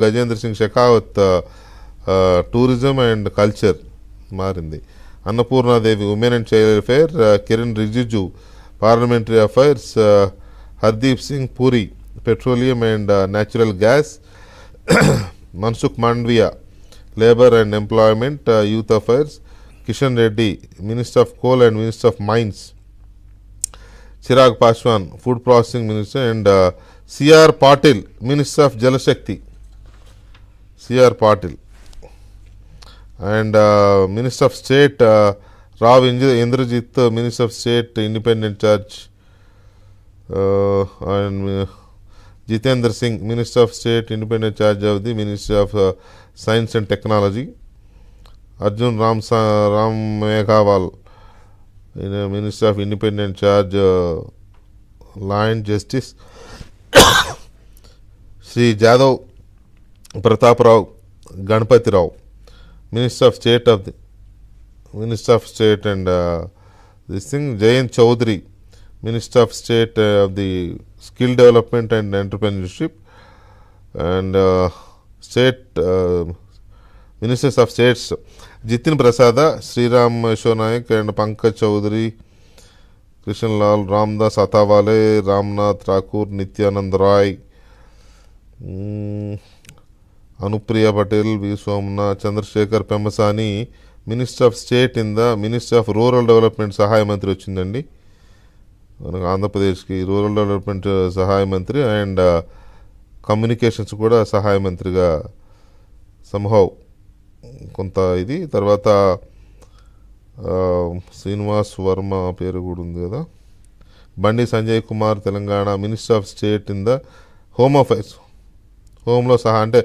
Gajendra Singh Shekhawat tourism and culture మారింది. Annapurnadevi women and child welfare, Kiran Rijiju parliamentary affairs, Hardeep Singh puri petroleum and natural gas, Mansukh Mandaviya labour and employment youth affairs, Kishan Reddy minister of coal and minister of mines, Chirag Paswan food processing minister and CR Patil minister of Jal Shakti, CR Patil and minister of state Rao Indrajit minister of state independent charge and Jitendra Singh minister of state independent charge of the ministry of science and technology, Arjun Ram Meghwal minister of independent charge law and justice, Shri Jadhav Pratap Rao Ganapathi Rao minister of state and this thing, Jayant Chowdary minister of state of the skill development and entrepreneurship and state ministers of states Jithin Prasada, Sriram Yessonaik and Pankaj Chowdary, Krishnalal, Ramdas Athawale, Ramnath Thakur, Nityanand Roy, Anupriya Patel, we Somnath, Chandrasekhar Pemmasani minister of state in the minister of rural development సహాయ మంత్రి వచ్చిందండి మనకు ఆంధ్రప్రదేశ్కి. Rural development సహాయ మంత్రి and communications కూడా సహాయ మంత్రిగా సంహవ్ కొంత ఇది. తర్వాత శ్రీనివాస్ వర్మ పేరు కూడా ఉంది కదా. Bandi Sanjay Kumar Telangana minister of state in the home affairs, హోంలో సహా అంటే